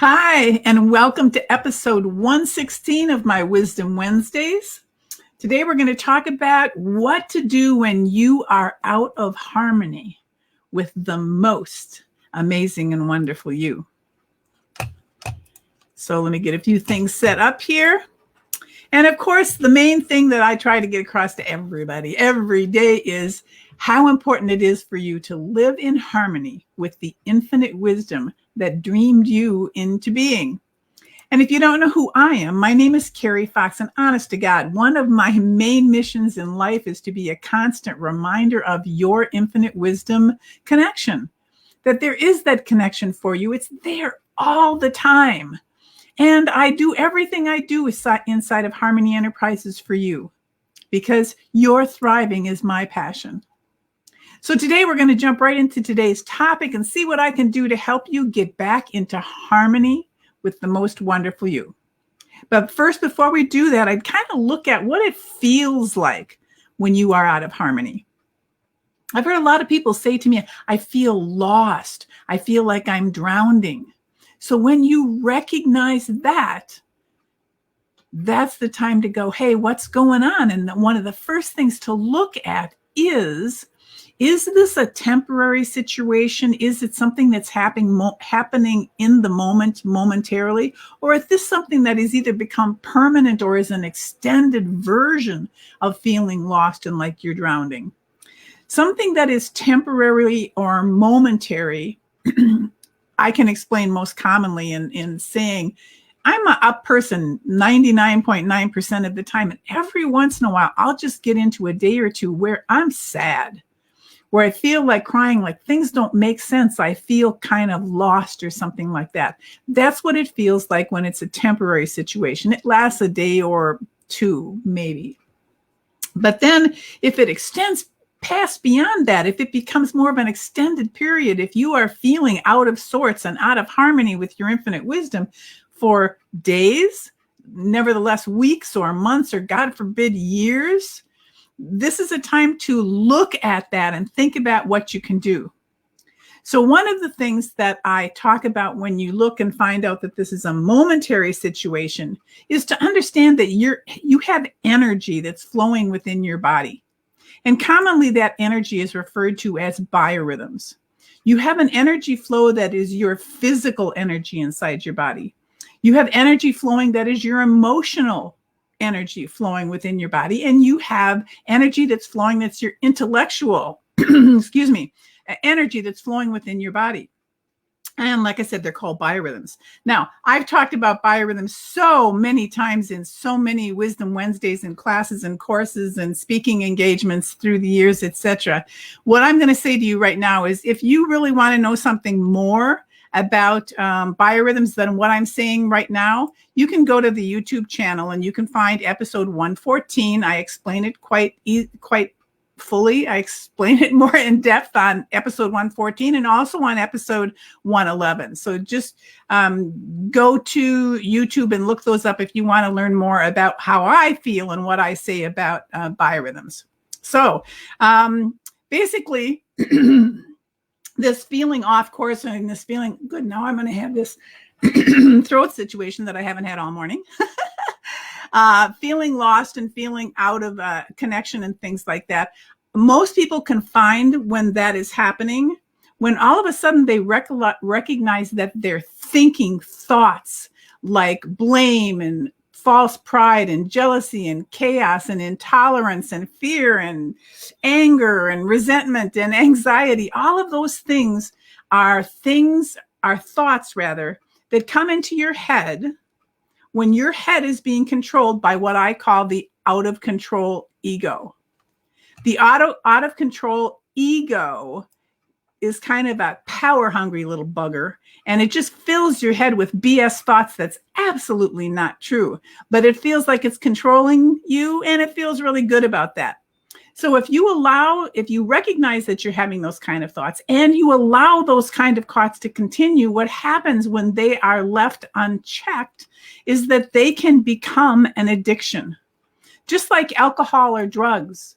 Hi, and welcome to episode 116 of my Wisdom Wednesdays. Today, we're going to talk about what to do when you are out of harmony with the most amazing and wonderful you. So, let me get a few things set up here. And of course, the main thing that I try to get across to everybody every day is how important it is for you to live in harmony with the infinite wisdom that dreamed you into being. And if you don't know who I am, my name is Carrie Fox, and honest to God, one of my main missions in life is to be a constant reminder of your infinite wisdom connection, that there is that connection for you. It's there all the time. And I do everything I do inside of Harmony Enterprises for you, because your thriving is my passion. So today we're going to jump right into today's topic and see what I can do to help you get back into harmony with the most wonderful you. But first, before we do that, I'd kind of look at what it feels like when you are out of harmony. I've heard a lot of people say to me, I feel lost. I feel like I'm drowning. So when you recognize that, that's the time to go, hey, what's going on? And one of the first things to look at is this a temporary situation? Is it something that's happening in the moment, momentarily? Or is this something that has either become permanent or is an extended version of feeling lost and like you're drowning? Something that is temporary or momentary, I can explain most commonly in saying, I'm a up person 99.9% of the time. And every once in a while, I'll just get into a day or two where I'm sad, where I feel like crying, like things don't make sense. I feel kind of lost or something like that. That's what it feels like when it's a temporary situation. It lasts a day or two, maybe. But then if it extends past beyond that, if it becomes more of an extended period, if you are feeling out of sorts and out of harmony with your infinite wisdom for days, nevertheless weeks or months, or God forbid, years, this is a time to look at that and think about what you can do. So one of the things that I talk about when you look and find out that this is a momentary situation is to understand that you have energy that's flowing within your body. And commonly that energy is referred to as biorhythms. You have an energy flow that is your physical energy inside your body. You have energy flowing that is your emotional energy flowing within your body. And you have energy that's flowing that's your intellectual, energy that's flowing within your body. And like I said, they're called biorhythms. Now, I've talked about biorhythms so many times in so many Wisdom Wednesdays and classes and courses and speaking engagements through the years, etc. What I'm going to say to you right now is if you really want to know something more about biorhythms than what I'm saying right now, you can go to the YouTube channel and you can find episode 114. I explain it quite fully. I explain it more in depth on episode 114 and also on episode 111. So just go to YouTube and look those up if you want to learn more about how I feel and what I say about biorhythms. So basically, this feeling off course and this feeling good. Now I'm going to have this throat situation that I haven't had all morning. Feeling lost and feeling out of connection and things like that. Most people can find when that is happening, when all of a sudden they recognize that they're thinking thoughts like blame and false pride and jealousy and chaos and intolerance and fear and anger and resentment and anxiety. All of those things are thoughts that come into your head when your head is being controlled by what I call the out of control ego. The out of control ego is kind of a power hungry little bugger, and it just fills your head with BS thoughts that's absolutely not true, but it feels like it's controlling you, and it feels really good about that. So if you recognize that you're having those kind of thoughts and you allow those kind of thoughts to continue, what happens when they are left unchecked is that they can become an addiction, just like alcohol or drugs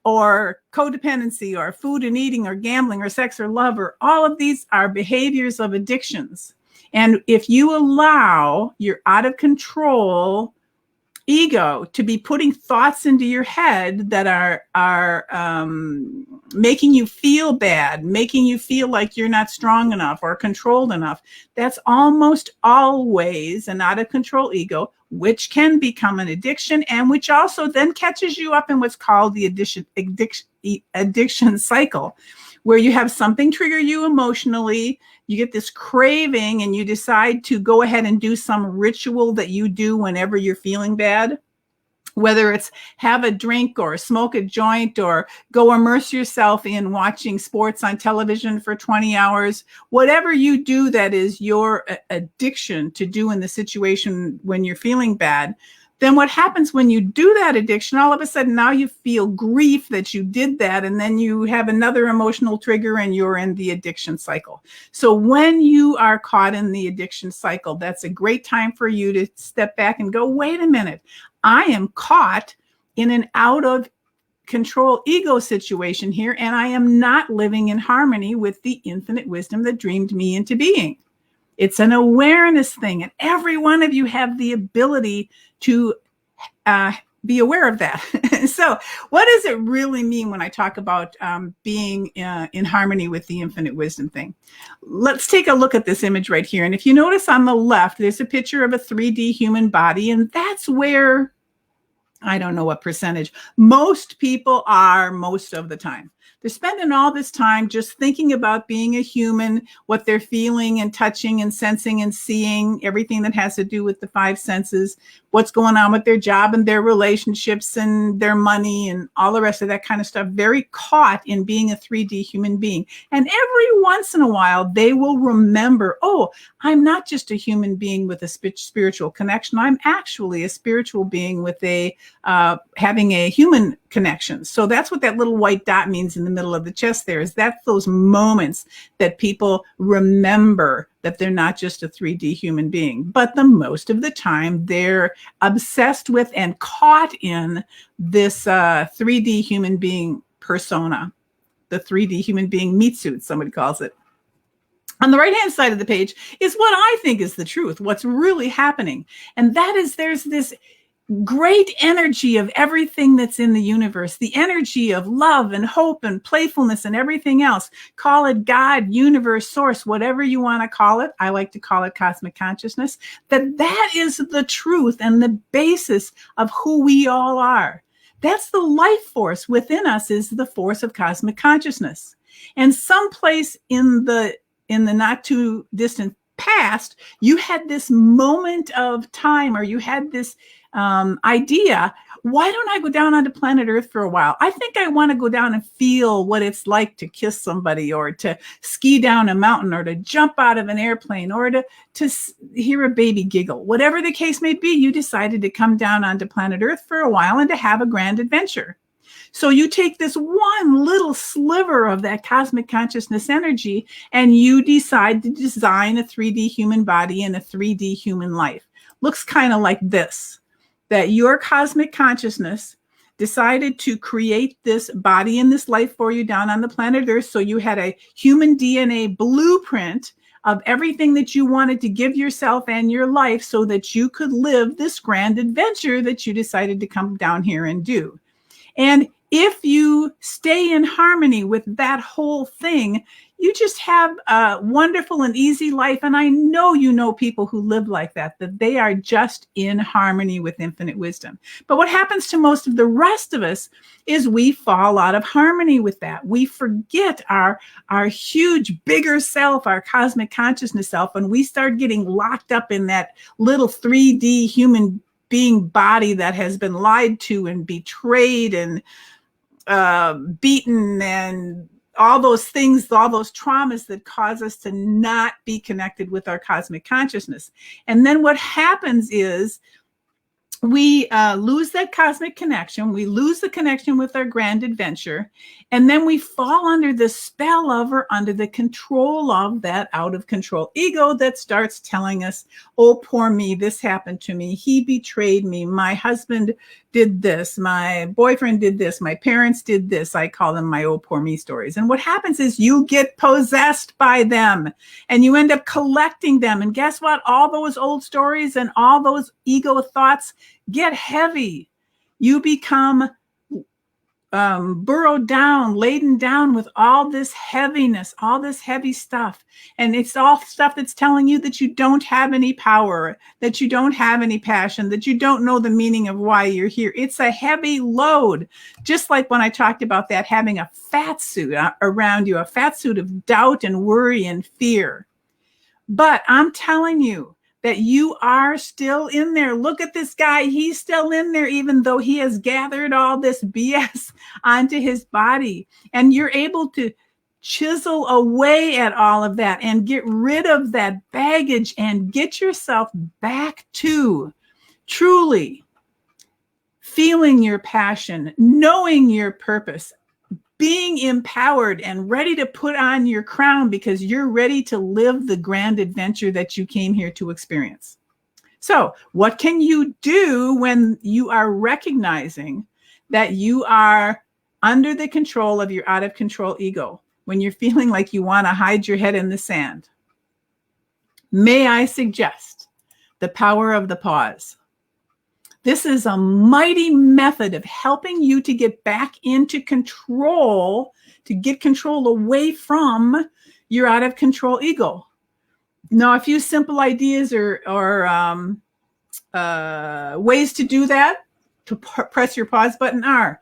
or codependency or food and eating or gambling or sex or love, or all of these are behaviors of addictions. And if you allow your out of control ego to be putting thoughts into your head that are making you feel bad, making you feel like you're not strong enough or controlled enough, that's almost always an out of control ego, which can become an addiction, and which also then catches you up in what's called the addiction cycle, where you have something trigger you emotionally, you get this craving, and you decide to go ahead and do some ritual that you do whenever you're feeling bad, whether it's have a drink or smoke a joint or go immerse yourself in watching sports on television for 20 hours, whatever you do that is your addiction to do in the situation when you're feeling bad. Then what happens when you do that addiction, all of a sudden now you feel grief that you did that, and then you have another emotional trigger and you're in the addiction cycle. So when you are caught in the addiction cycle, that's a great time for you to step back and go, wait a minute, I am caught in an out of control ego situation here, and I am not living in harmony with the infinite wisdom that dreamed me into being. It's an awareness thing, and every one of you have the ability to be aware of that. So what does it really mean when I talk about being in harmony with the infinite wisdom thing? Let's take a look at this image right here. And if you notice on the left, there's a picture of a 3D human body, and that's where, I don't know what percentage, most people are most of the time. They're spending all this time just thinking about being a human, what they're feeling and touching and sensing and seeing, everything that has to do with the five senses, what's going on with their job and their relationships and their money and all the rest of that kind of stuff. Very caught in being a 3D human being. And every once in a while, they will remember, oh, I'm not just a human being with a spiritual connection. I'm actually a spiritual being with a having a human connection. So that's what that little white dot means in the middle of the chest there, is that's those moments that people remember that they're not just a 3D human being. But the most of the time, they're obsessed with and caught in this 3D human being persona, the 3D human being meat suit, somebody calls it. On the right-hand side of the page is what I think is the truth, what's really happening. And that is there's this great energy of everything that's in the universe, the energy of love and hope and playfulness and everything else. Call it God, universe, source, whatever you want to call it. I like to call it cosmic consciousness. That is the truth and the basis of who we all are. That's the life force within us, is the force of cosmic consciousness. And someplace in the not too distant past, you had this moment of time, or you had this idea, why don't I go down onto planet Earth for a while? I think I want to go down and feel what it's like to kiss somebody, or to ski down a mountain, or to jump out of an airplane, or to hear a baby giggle. Whatever the case may be, you decided to come down onto planet Earth for a while and to have a grand adventure. So you take this one little sliver of that cosmic consciousness energy, and you decide to design a 3D human body and a 3D human life. Looks kind of like this, that your cosmic consciousness decided to create this body and this life for you down on the planet Earth. So you had a human DNA blueprint of everything that you wanted to give yourself and your life so that you could live this grand adventure that you decided to come down here and do. And if you stay in harmony with that whole thing, you just have a wonderful and easy life. And I know you know people who live like that they are just in harmony with infinite wisdom. But what happens to most of the rest of us is we fall out of harmony with that. We forget our huge, bigger self, our cosmic consciousness self, and we start getting locked up in that little 3D human being body that has been lied to and betrayed and beaten and all those things, all those traumas that cause us to not be connected with our cosmic consciousness. And then what happens is we lose that cosmic connection. We lose the connection with our grand adventure. And then we fall under the spell of or under the control of that out of control ego that starts telling us, oh, poor me, this happened to me. He betrayed me. My husband did this. My boyfriend did this. My parents did this. I call them my oh, poor me stories. And what happens is you get possessed by them and you end up collecting them. And guess what? All those old stories and all those ego thoughts get heavy. You become burrowed down, laden down with all this heaviness, all this heavy stuff. And it's all stuff that's telling you that you don't have any power, that you don't have any passion, that you don't know the meaning of why you're here. It's a heavy load. Just like when I talked about that, having a fat suit around you, a fat suit of doubt and worry and fear. But I'm telling you, that you are still in there. Look at this guy. He's still in there, even though he has gathered all this BS onto his body. And you're able to chisel away at all of that and get rid of that baggage and get yourself back to truly feeling your passion, knowing your purpose, being empowered and ready to put on your crown because you're ready to live the grand adventure that you came here to experience. So, what can you do when you are recognizing that you are under the control of your out of control ego? When you're feeling like you want to hide your head in the sand? May I suggest the power of the pause? This is a mighty method of helping you to get back into control, to get control away from your out of control ego. Now, a few simple ideas or ways to do that, to press your pause button are: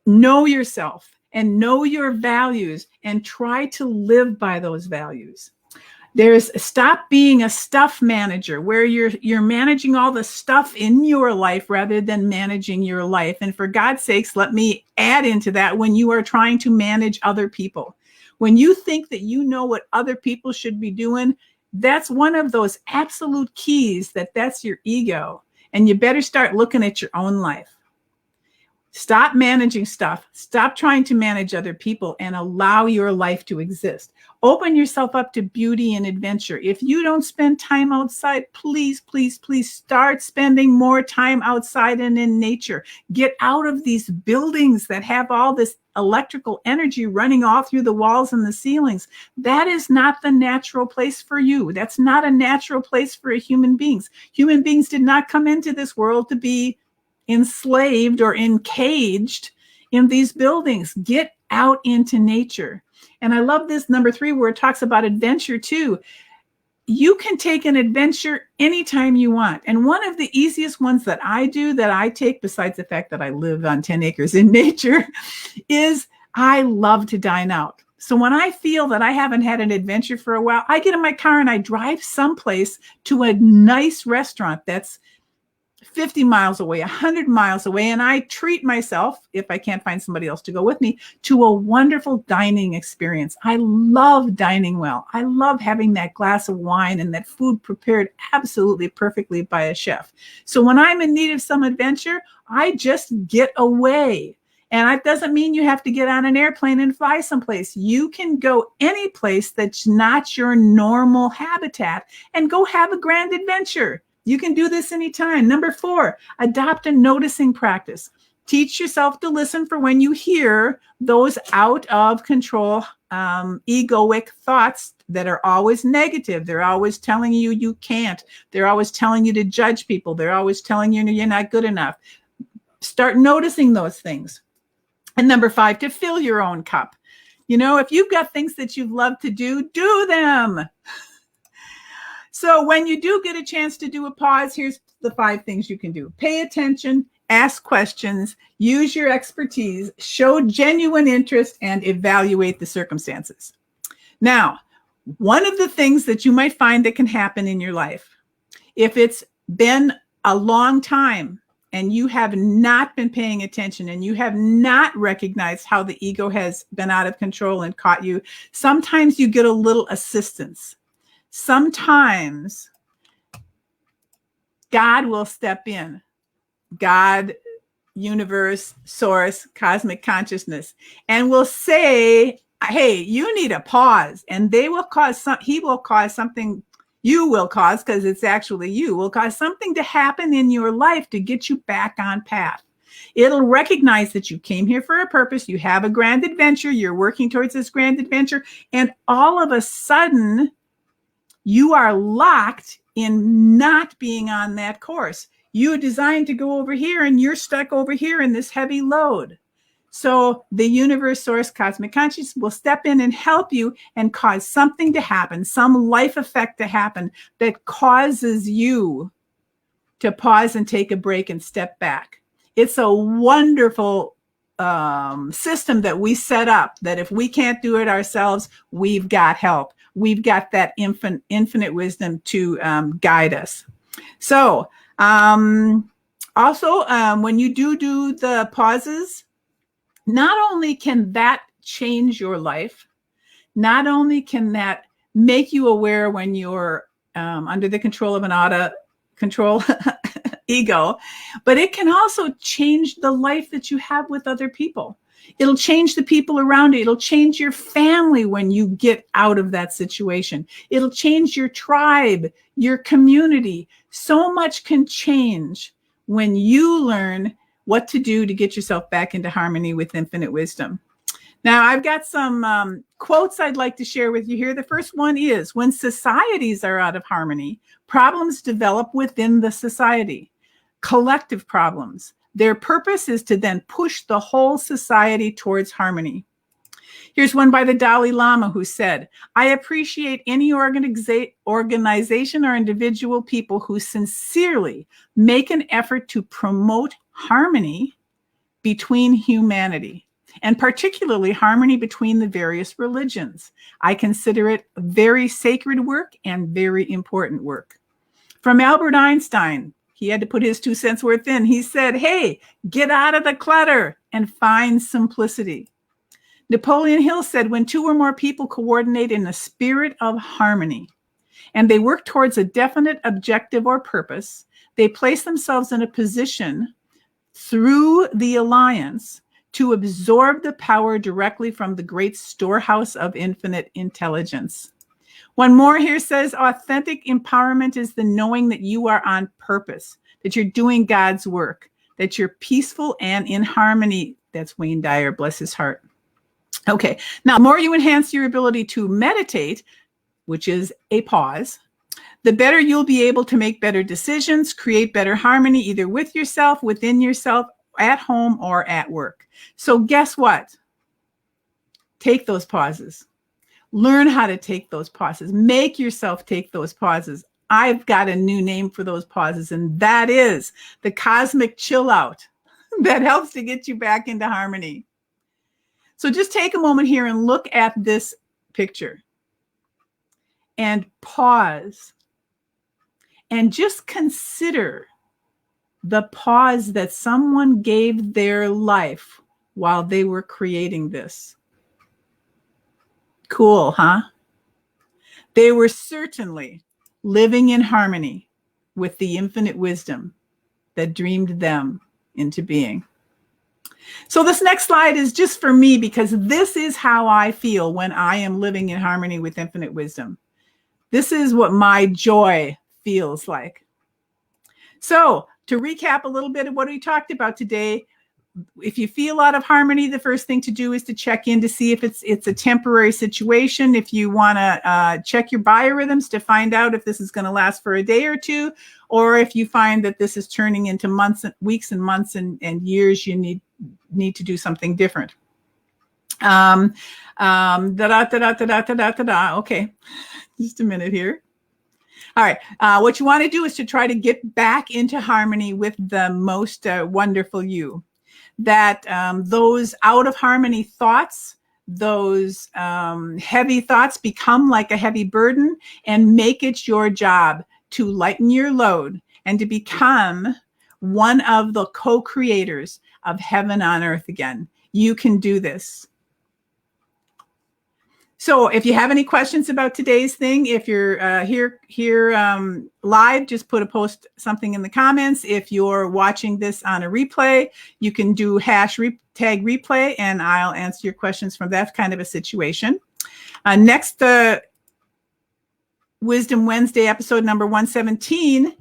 know yourself and know your values and try to live by those values. There's stop being a stuff manager where you're managing all the stuff in your life rather than managing your life. And for God's sakes, let me add into that, when you are trying to manage other people. When you think that you know what other people should be doing, that's one of those absolute keys that's your ego. And you better start looking at your own life. Stop managing stuff. Stop trying to manage other people and allow your life to exist. Open yourself up to beauty and adventure. If you don't spend time outside, please, please, please start spending more time outside and in nature. Get out of these buildings that have all this electrical energy running all through the walls and the ceilings. That is not the natural place for you. That's not a natural place for human beings. Human beings did not come into this world to be enslaved or encaged in these buildings. Get out into nature. And I love this number 3 where it talks about adventure too. You can take an adventure anytime you want. And one of the easiest ones that I take, besides the fact that I live on 10 acres in nature, is I love to dine out. So when I feel that I haven't had an adventure for a while, I get in my car and I drive someplace to a nice restaurant that's 50 miles away, 100 miles away, and I treat myself, if I can't find somebody else to go with me, to a wonderful dining experience. I love dining well. I love having that glass of wine and that food prepared absolutely perfectly by a chef. So when I'm in need of some adventure, I just get away. And it doesn't mean you have to get on an airplane and fly someplace. You can go any place that's not your normal habitat and go have a grand adventure. You can do this anytime. Number 4, adopt a noticing practice. Teach yourself to listen for when you hear those out of control egoic thoughts that are always negative. They're always telling you you can't. They're always telling you to judge people. They're always telling you you're not good enough. Start noticing those things. And number 5, to fill your own cup. You know, if you've got things that you love to do, do them. So when you do get a chance to do a pause, here's the 5 things you can do. Pay attention, ask questions, use your expertise, show genuine interest, and evaluate the circumstances. Now, one of the things that you might find that can happen in your life, if it's been a long time and you have not been paying attention and you have not recognized how the ego has been out of control and caught you, sometimes you get a little assistance. Sometimes God will step in God, universe, source, cosmic consciousness, and will say, hey, you need a pause. And they will cause he will cause something, you will cause, because it's actually you, will cause something to happen in your life to get you back on path. It'll recognize that you came here for a purpose. You have a grand adventure. You're working towards this grand adventure. And all of a sudden, you are locked in not being on that course. You designed to go over here and you're stuck over here in this heavy load. So the universe, source, cosmic consciousness will step in and help you and cause something to happen, some life effect to happen that causes you to pause and take a break and step back. It's a wonderful system that we set up, that if we can't do it ourselves, we've got help. We've got that infinite wisdom to guide us. So also, when you do the pauses, not only can that change your life, not only can that make you aware when you're under the control of an out of control ego, but it can also change the life that you have with other people. It'll change the people around you. It'll change your family when you get out of that situation. It'll change your tribe, your community. So much can change when you learn what to do to get yourself back into harmony with infinite wisdom. Now, I've got some quotes I'd like to share with you here. The first one is, when societies are out of harmony, problems develop within the society, collective problems. Their purpose is to then push the whole society towards harmony. Here's one by the Dalai Lama who said, I appreciate any organization or individual people who sincerely make an effort to promote harmony between humanity, and particularly harmony between the various religions. I consider it very sacred work and very important work. From Albert Einstein, he had to put his 2 cents worth in. He said, hey, get out of the clutter and find simplicity. Napoleon Hill said, when 2 or more people coordinate in a spirit of harmony and they work towards a definite objective or purpose, they place themselves in a position through the alliance to absorb the power directly from the great storehouse of infinite intelligence. One more here says, authentic empowerment is the knowing that you are on purpose, that you're doing God's work, that you're peaceful and in harmony. That's Wayne Dyer, bless his heart. Okay, now the more you enhance your ability to meditate, which is a pause, the better you'll be able to make better decisions, create better harmony, either with yourself, within yourself, at home, or at work. So guess what? Take those pauses. Learn how to take those pauses. Make yourself take those pauses. I've got a new name for those pauses, and that is the cosmic chill out that helps to get you back into harmony. So just take a moment here and look at this picture and pause and just consider the pause that someone gave their life while they were creating this. Cool, huh? They were certainly living in harmony with the infinite wisdom that dreamed them into being. So this next slide is just for me, because this is how I feel when I am living in harmony with infinite wisdom. This is what my joy feels like. So to recap a little bit of what we talked about today, if you feel out of harmony, the first thing to do is to check in to see if it's a temporary situation. If you want to check your biorhythms to find out if this is going to last for a day or two, or if you find that this is turning into months, weeks and months and years, you need to do something different. Okay, just a minute here. All right, what you want to do is to try to get back into harmony with the most wonderful you. That those out of harmony thoughts, those heavy thoughts become like a heavy burden, and make it your job to lighten your load and to become one of the co-creators of heaven on earth again. You can do this. So if you have any questions about today's thing, if you're here live, just put a post something in the comments. If you're watching this on a replay, you can do tag replay, and I'll answer your questions from that kind of a situation. Next, Wisdom Wednesday episode number 117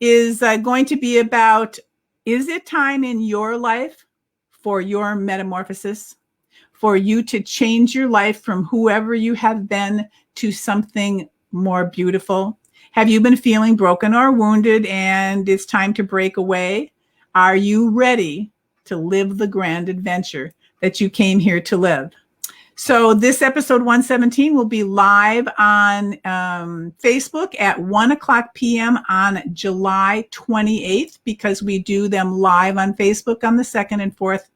is going to be about, is it time in your life for your metamorphosis? For you to change your life from whoever you have been to something more beautiful? Have you been feeling broken or wounded and it's time to break away? Are you ready to live the grand adventure that you came here to live? So this episode 117 will be live on Facebook at 1:00 p.m. on July 28th, because we do them live on Facebook on the second and fourth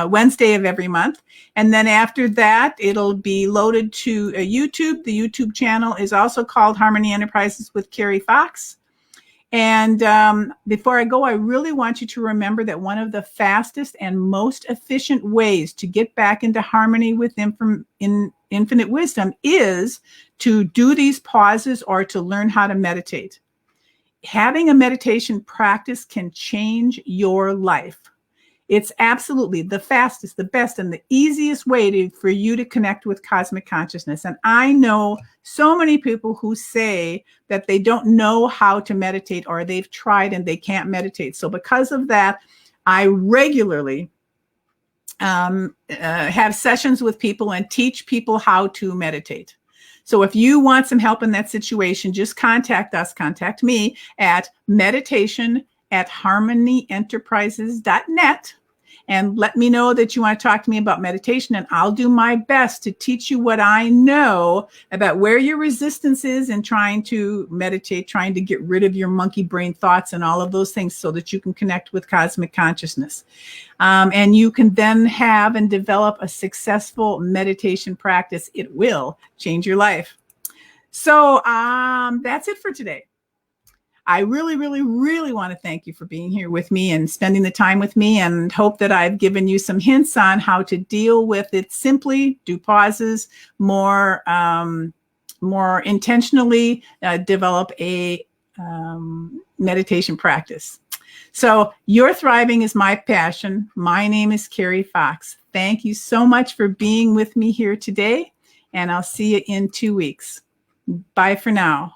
Wednesday of every month. And then after that, it'll be loaded to YouTube. The YouTube channel is also called Harmony Enterprises with Carrie Fox. And before I go, I really want you to remember that one of the fastest and most efficient ways to get back into harmony with infinite wisdom is to do these pauses or to learn how to meditate. Having a meditation practice can change your life. It's absolutely the fastest, the best, and the easiest way for you to connect with cosmic consciousness. And I know so many people who say that they don't know how to meditate, or they've tried and they can't meditate. So because of that, I regularly have sessions with people and teach people how to meditate. So if you want some help in that situation, just contact me at meditation@harmonyenterprises.net. And let me know that you want to talk to me about meditation, and I'll do my best to teach you what I know about where your resistance is in trying to meditate, trying to get rid of your monkey brain thoughts and all of those things so that you can connect with cosmic consciousness. And you can then have and develop a successful meditation practice. It will change your life. So that's it for today. I really, really, really want to thank you for being here with me and spending the time with me, and hope that I've given you some hints on how to deal with it simply, do pauses, more intentionally, develop a meditation practice. So your thriving is my passion. My name is Carrie Fox. Thank you so much for being with me here today, and I'll see you in 2 weeks. Bye for now.